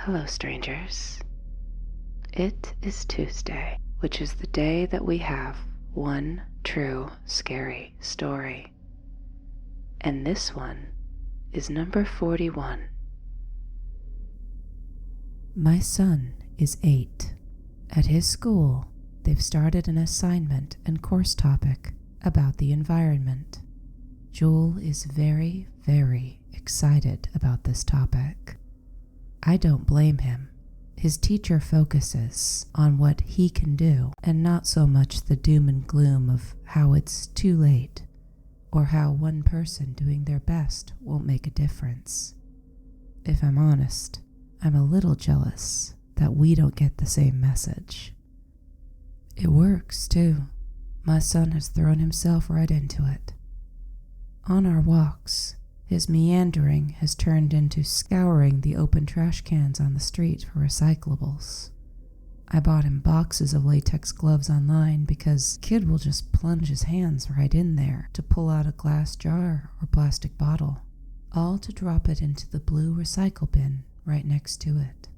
Hello, strangers. It is Tuesday, which is the day that we have one true scary story. And this one is number 41. My son is 8. At his school, they've started an assignment and course topic about the environment. Joel is very, very excited about this topic. I don't blame him. His teacher focuses on what he can do and not so much the doom and gloom of how it's too late or how one person doing their best won't make a difference. If I'm honest, I'm a little jealous that we don't get the same message. It works, too. My son has thrown himself right into it. On our walks, his meandering has turned into scouring the open trash cans on the street for recyclables. I bought him boxes of latex gloves online because kid will just plunge his hands right in there to pull out a glass jar or plastic bottle, all to drop it into the blue recycle bin right next to it.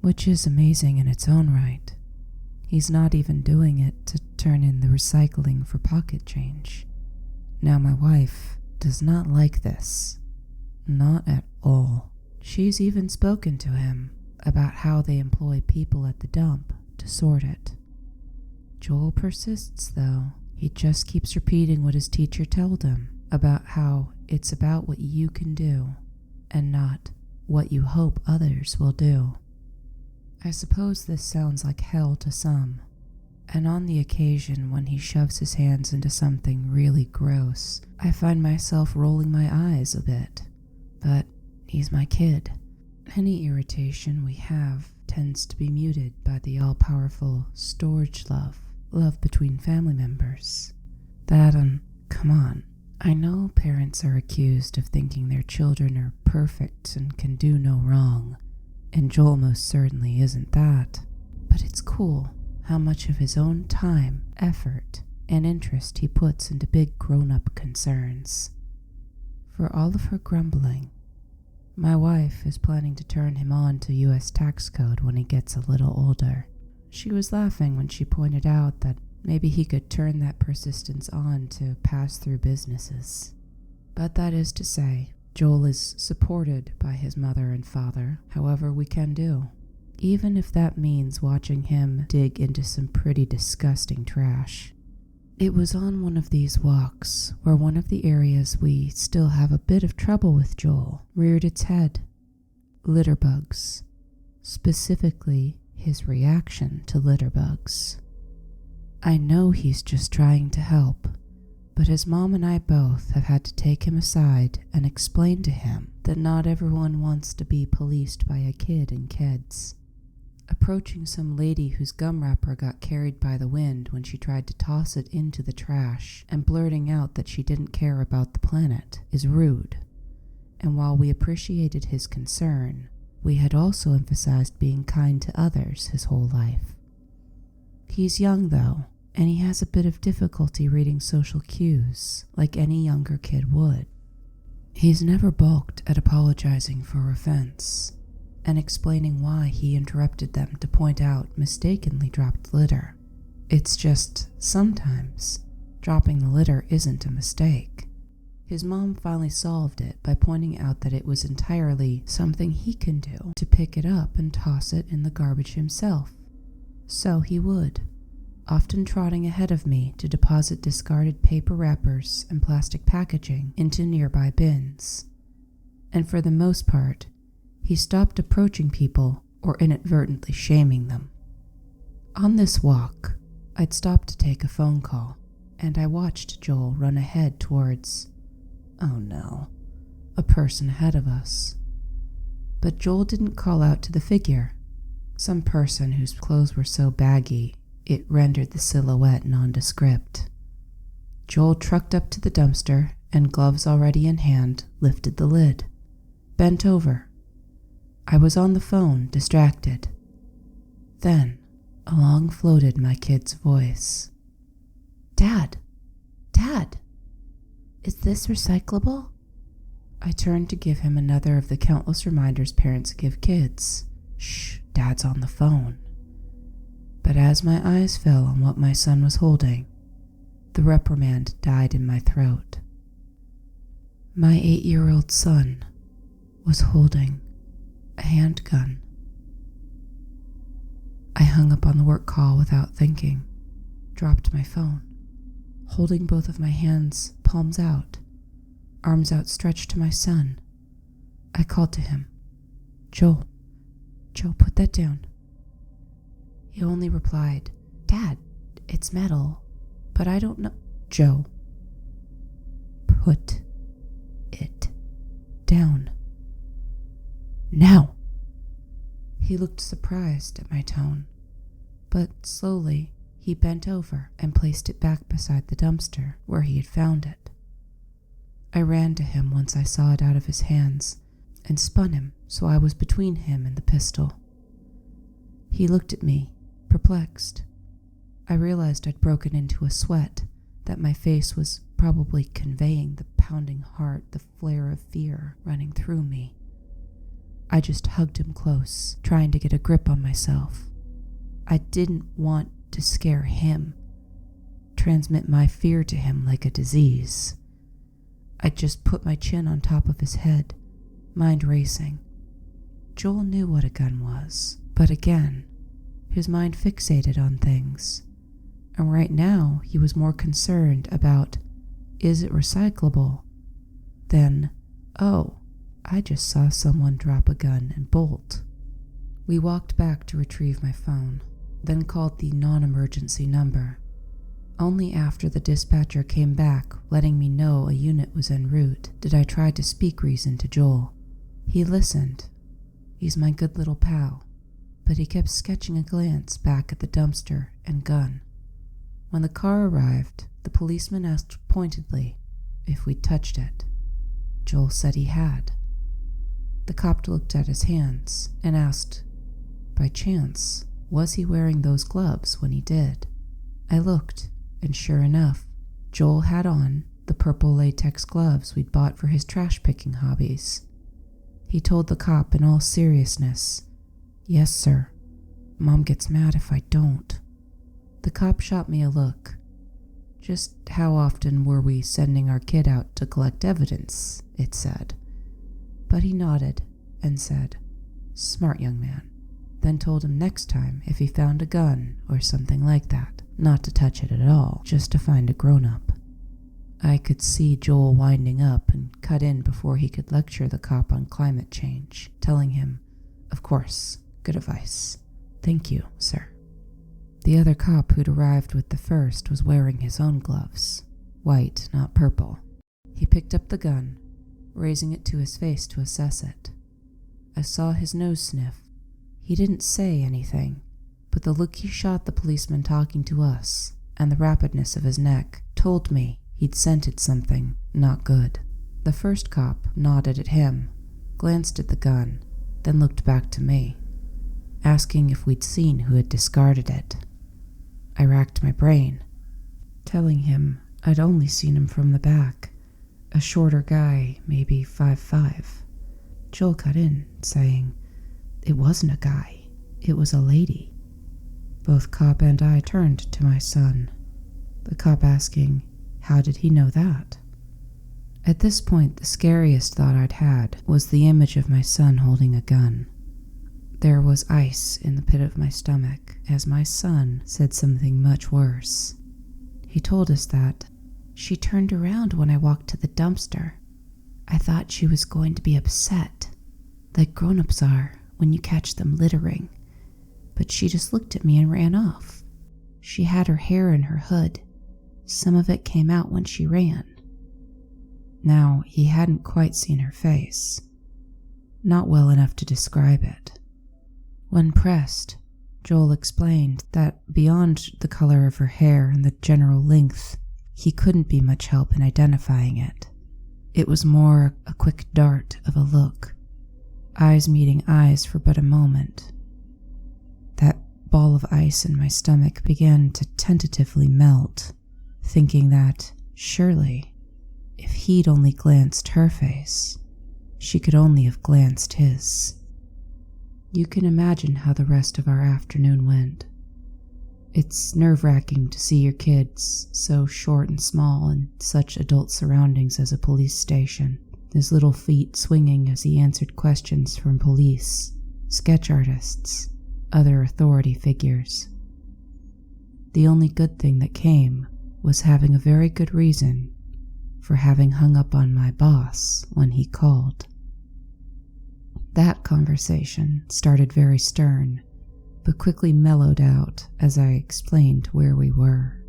Which is amazing in its own right. He's not even doing it to turn in the recycling for pocket change. Now my wife does not like this. Not at all. She's even spoken to him about how they employ people at the dump to sort it. Joel persists, though. He just keeps repeating what his teacher told him about how it's about what you can do and not what you hope others will do. I suppose this sounds like hell to some, and on the occasion when he shoves his hands into something really gross, I find myself rolling my eyes a bit. But he's my kid. Any irritation we have tends to be muted by the all-powerful storage love between family members. That and, come on, I know parents are accused of thinking their children are perfect and can do no wrong, and Joel most certainly isn't that. But it's cool how much of his own time, effort, and interest he puts into big grown-up concerns. For all of her grumbling, my wife is planning to turn him on to U.S. tax code when he gets a little older. She was laughing when she pointed out that maybe he could turn that persistence on to pass through businesses. But that is to say, Joel is supported by his mother and father, however we can do, even if that means watching him dig into some pretty disgusting trash. It was on one of these walks where one of the areas we still have a bit of trouble with Joel reared its head. Litterbugs. Specifically, his reaction to litterbugs. I know he's just trying to help, but his mom and I both have had to take him aside and explain to him that not everyone wants to be policed by a kid and kids. Approaching some lady whose gum wrapper got carried by the wind when she tried to toss it into the trash and blurting out that she didn't care about the planet is rude. And while we appreciated his concern, we had also emphasized being kind to others his whole life. He's young, though, and he has a bit of difficulty reading social cues, like any younger kid would. He's never balked at apologizing for offense and explaining why he interrupted them to point out mistakenly dropped litter. It's just, sometimes, dropping the litter isn't a mistake. His mom finally solved it by pointing out that it was entirely something he can do to pick it up and toss it in the garbage himself. So he would, often trotting ahead of me to deposit discarded paper wrappers and plastic packaging into nearby bins. And for the most part, he stopped approaching people or inadvertently shaming them. On this walk, I'd stopped to take a phone call, and I watched Joel run ahead towards, oh no, a person ahead of us. But Joel didn't call out to the figure, some person whose clothes were so baggy it rendered the silhouette nondescript. Joel trucked up to the dumpster and, gloves already in hand, lifted the lid, bent over. I was on the phone, distracted. Then, along floated my kid's voice. Dad! Dad! Is this recyclable? I turned to give him another of the countless reminders parents give kids. Shh, Dad's on the phone. But as my eyes fell on what my son was holding, the reprimand died in my throat. My 8-year-old son was holding a handgun. I hung up on the work call without thinking, dropped my phone, holding both of my hands, palms out, arms outstretched to my son. I called to him, Joel, put that down. He only replied, Dad, it's metal, but I don't know. Joe, put it down. Now. He looked surprised at my tone, but slowly he bent over and placed it back beside the dumpster where he had found it. I ran to him once I saw it out of his hands and spun him so I was between him and the pistol. He looked at me, perplexed. I realized I'd broken into a sweat, that my face was probably conveying the pounding heart, the flare of fear running through me. I just hugged him close, trying to get a grip on myself. I didn't want to scare him, transmit my fear to him like a disease. I just put my chin on top of his head, mind racing. Joel knew what a gun was, but again, his mind fixated on things. And right now, he was more concerned about, is it recyclable, than, oh, I just saw someone drop a gun and bolt. We walked back to retrieve my phone, then called the non-emergency number. Only after the dispatcher came back, letting me know a unit was en route, did I try to speak reason to Joel. He listened. He's my good little pal, but he kept sketching a glance back at the dumpster and gun. When the car arrived, the policeman asked pointedly if we'd touched it. Joel said he had. The cop looked at his hands and asked, by chance, was he wearing those gloves when he did? I looked, and sure enough, Joel had on the purple latex gloves we'd bought for his trash-picking hobbies. He told the cop in all seriousness, yes, sir. Mom gets mad if I don't. The cop shot me a look. Just how often were we sending our kid out to collect evidence, it said. But he nodded and said, smart young man, then told him next time if he found a gun or something like that, not to touch it at all, just to find a grown-up. I could see Joel winding up and cut in before he could lecture the cop on climate change, telling him, of course, good advice. Thank you, sir. The other cop who'd arrived with the first was wearing his own gloves, white, not purple. He picked up the gun, raising it to his face to assess it. I saw his nose sniff. He didn't say anything, but the look he shot the policeman talking to us and the rapidness of his neck told me he'd scented something not good. The first cop nodded at him, glanced at the gun, then looked back to me, asking if we'd seen who had discarded it. I racked my brain, telling him I'd only seen him from the back, a shorter guy, maybe 5'5". Joel cut in, saying, it wasn't a guy, it was a lady. Both cop and I turned to my son, the cop asking, how did he know that? At this point, the scariest thought I'd had was the image of my son holding a gun. There was ice in the pit of my stomach as my son said something much worse. He told us that she turned around when I walked to the dumpster. I thought she was going to be upset, like grown-ups are when you catch them littering, but she just looked at me and ran off. She had her hair in her hood. Some of it came out when she ran. Now, he hadn't quite seen her face, not well enough to describe it. When pressed, Joel explained that beyond the color of her hair and the general length, he couldn't be much help in identifying it. It was more a quick dart of a look, eyes meeting eyes for but a moment. That ball of ice in my stomach began to tentatively melt, thinking that, surely, if he'd only glanced her face, She could only have glanced his. You can imagine how the rest of our afternoon went. It's nerve-wracking to see your kids, so short and small, in such adult surroundings as a police station, his little feet swinging as he answered questions from police, sketch artists, other authority figures. The only good thing that came was having a very good reason for having hung up on my boss when he called. That conversation started very stern, but quickly mellowed out as I explained where we were.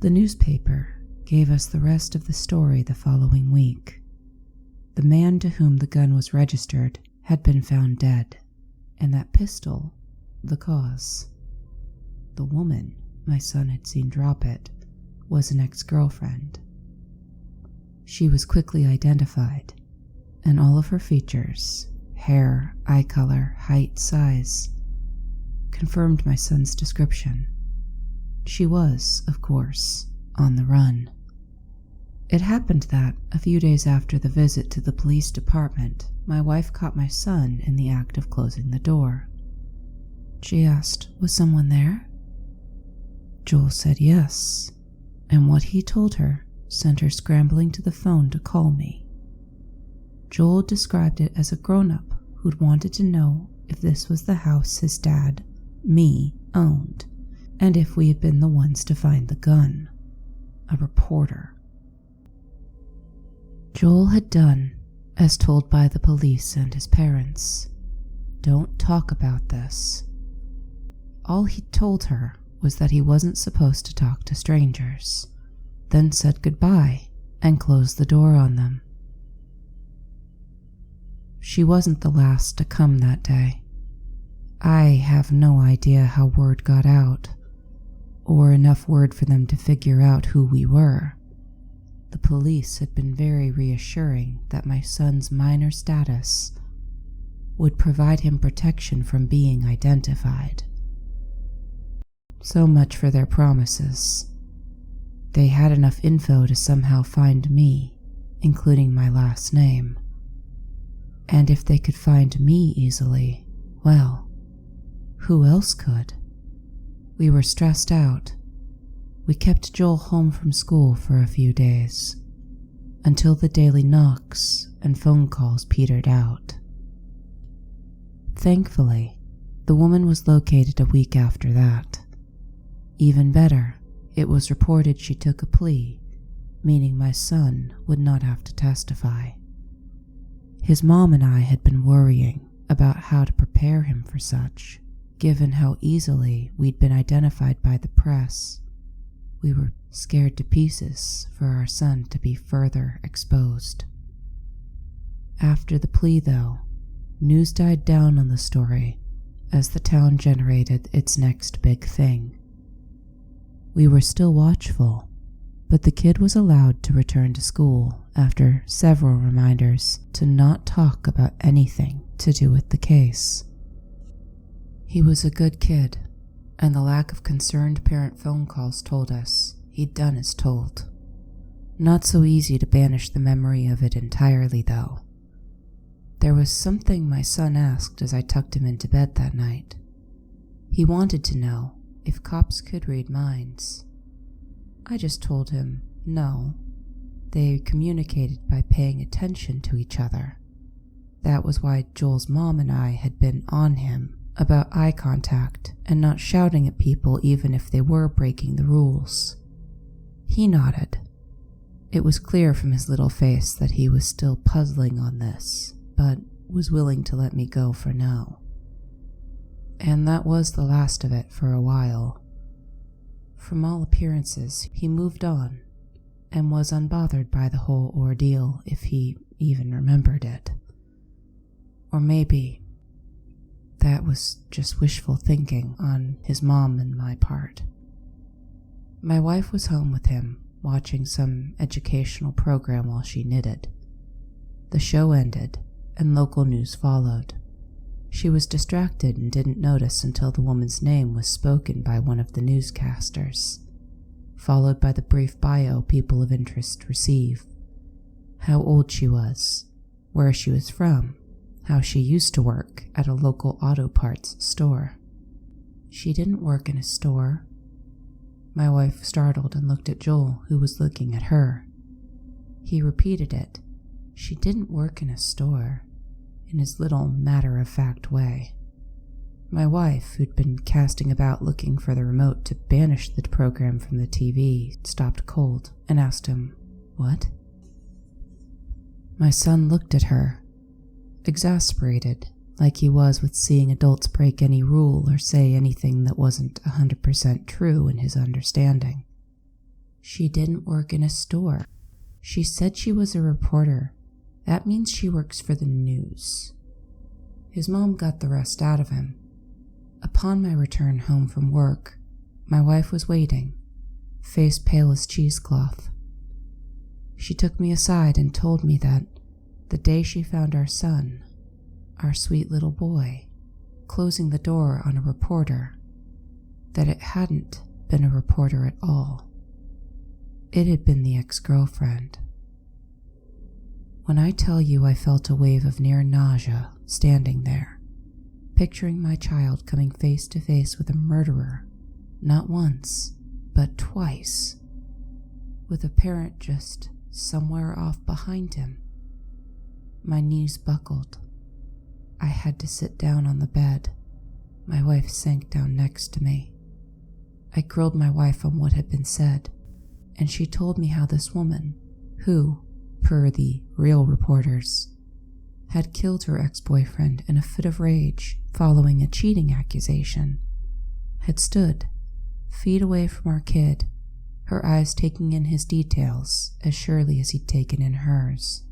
The newspaper gave us the rest of the story the following week. The man to whom the gun was registered had been found dead, and that pistol, the cause. The woman my son had seen drop it was an ex-girlfriend. She was quickly identified, and all of her features, hair, eye color, height, size, confirmed my son's description. She was, of course, on the run. It happened that, a few days after the visit to the police department, my wife caught my son in the act of closing the door. She asked, "Was someone there?" Joel said yes, and what he told her sent her scrambling to the phone to call me. Joel described it as a grown-up who'd wanted to know if this was the house his dad, me, owned, and if we had been the ones to find the gun. A reporter. Joel had done as told by the police and his parents. Don't talk about this. All he told her was that he wasn't supposed to talk to strangers, then said goodbye and closed the door on them. She wasn't the last to come that day. I have no idea how word got out, or enough word for them to figure out who we were. The police had been very reassuring that my son's minor status would provide him protection from being identified. So much for their promises. They had enough info to somehow find me, including my last name. And if they could find me easily, well, who else could? We were stressed out. We kept Joel home from school for a few days, until the daily knocks and phone calls petered out. Thankfully, the woman was located a week after that. Even better, it was reported she took a plea, meaning my son would not have to testify. His mom and I had been worrying about how to prepare him for such, given how easily we'd been identified by the press. We were scared to pieces for our son to be further exposed. After the plea, though, news died down on the story as the town generated its next big thing. We were still watchful, but the kid was allowed to return to school after several reminders to not talk about anything to do with the case. He was a good kid, and the lack of concerned parent phone calls told us he'd done as told. Not so easy to banish the memory of it entirely, though. There was something my son asked as I tucked him into bed that night. He wanted to know if cops could read minds. I just told him no. They communicated by paying attention to each other. That was why Joel's mom and I had been on him about eye contact and not shouting at people even if they were breaking the rules. He nodded. It was clear from his little face that he was still puzzling on this, but was willing to let me go for now. And that was the last of it for a while. From all appearances, he moved on and was unbothered by the whole ordeal if he even remembered it. Or maybe that was just wishful thinking on his mom and my part. My wife was home with him, watching some educational program while she knitted. The show ended, and local news followed. She was distracted and didn't notice until the woman's name was spoken by one of the newscasters, followed by the brief bio people of interest receive. how old she was, where she was from, how she used to work at a local auto parts store. She didn't work in a store. My wife startled and looked at Joel, who was looking at her. He repeated it. She didn't work in a store, in his little matter-of-fact way. My wife, who'd been casting about looking for the remote to banish the program from the TV, stopped cold and asked him, "What?" My son looked at her, exasperated, like he was with seeing adults break any rule or say anything that wasn't 100% true in his understanding. She didn't work in a store. She said she was a reporter. That means she works for the news. His mom got the rest out of him. Upon my return home from work, my wife was waiting, face pale as cheesecloth. She took me aside and told me that the day she found our son, our sweet little boy, closing the door on a reporter, that it hadn't been a reporter at all. It had been the ex-girlfriend. When I tell you I felt a wave of near nausea standing there, picturing my child coming face to face with a murderer, not once, but twice, with a parent just somewhere off behind him, my knees buckled. I had to sit down on the bed. My wife sank down next to me. I grilled my wife on what had been said, and she told me how this woman, who, per the real reporters, had killed her ex-boyfriend in a fit of rage following a cheating accusation, had stood, feet away from our kid, her eyes taking in his details as surely as he'd taken in hers.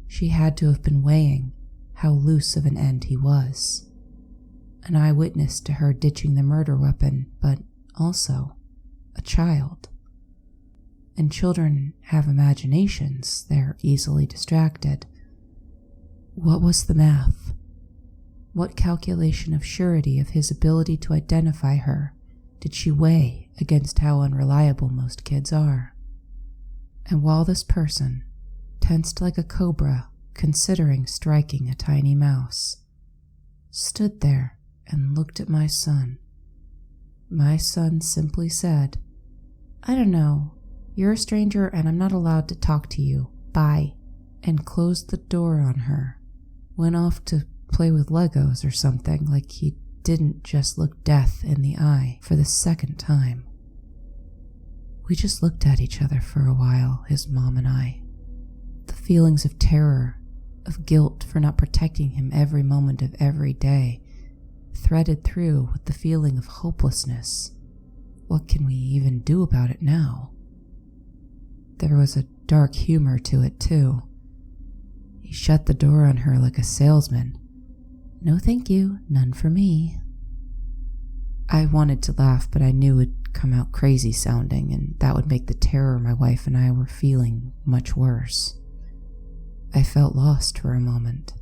She had to have been weighing how loose of an end he was. An eyewitness to her ditching the murder weapon, but also a child. And children have imaginations, they're easily distracted. What was the math? What calculation of surety of his ability to identify her did she weigh against how unreliable most kids are? And while this person, tensed like a cobra, considering striking a tiny mouse, stood there and looked at my son simply said, "I don't know. You're a stranger and I'm not allowed to talk to you. Bye," and closed the door on her. Went off to play with Legos or something, like he didn't just look death in the eye for the second time. We just looked at each other for a while, his mom and I. The feelings of terror, of guilt for not protecting him every moment of every day, threaded through with the feeling of hopelessness. What can we even do about it now? There was a dark humor to it, too. He shut the door on her like a salesman. "No thank you, none for me." I wanted to laugh, but I knew it'd come out crazy sounding, and that would make the terror my wife and I were feeling much worse. I felt lost for a moment.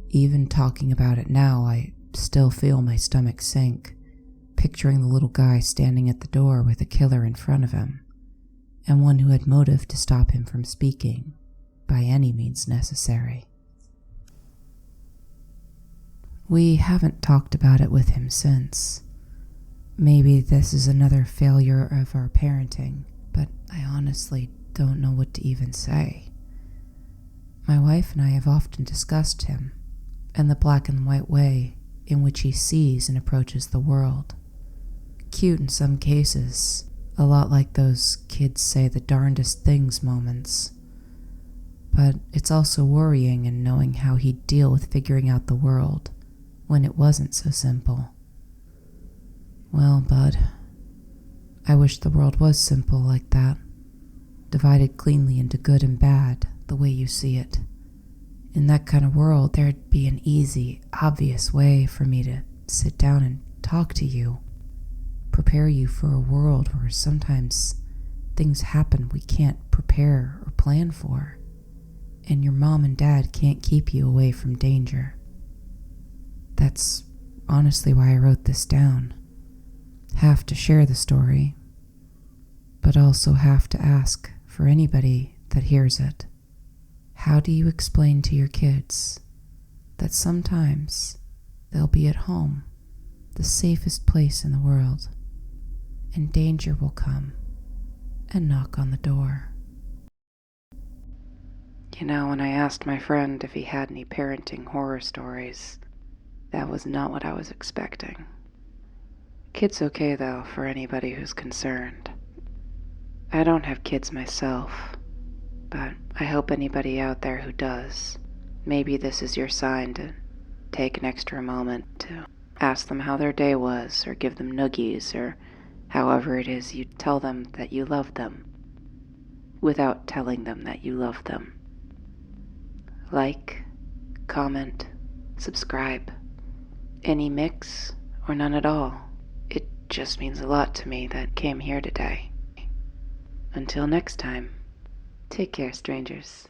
Even talking about it now, I still feel my stomach sink, picturing the little guy standing at the door with a killer in front of him, and one who had motive to stop him from speaking by any means necessary. We haven't talked about it with him since. Maybe this is another failure of our parenting, but I honestly don't know what to even say. My wife and I have often discussed him and the black and white way in which he sees and approaches the world. Cute in some cases, a lot like those kids say the darndest things moments. But it's also worrying in knowing how he'd deal with figuring out the world when it wasn't so simple. Well, bud, I wish the world was simple like that, divided cleanly into good and bad the way you see it. In that kind of world, there'd be an easy, obvious way for me to sit down and talk to you, prepare you for a world where sometimes things happen we can't prepare or plan for, and your mom and dad can't keep you away from danger. That's honestly why I wrote this down. Have to share the story, but also have to ask for anybody that hears it How do you explain to your kids that sometimes they'll be at home, the safest place in the world, and danger will come and knock on the door? You know, when I asked my friend if he had any parenting horror stories, that was not what I was expecting. Kid's okay, though, for anybody who's concerned. I don't have kids myself, but I hope anybody out there who does, maybe this is your sign to take an extra moment to ask them how their day was, or give them noogies, or however it is you tell them that you love them, without telling them that you love them. Like, comment, subscribe. Any mix or none at all. It just means a lot to me that came here today. Until next time, take care, strangers.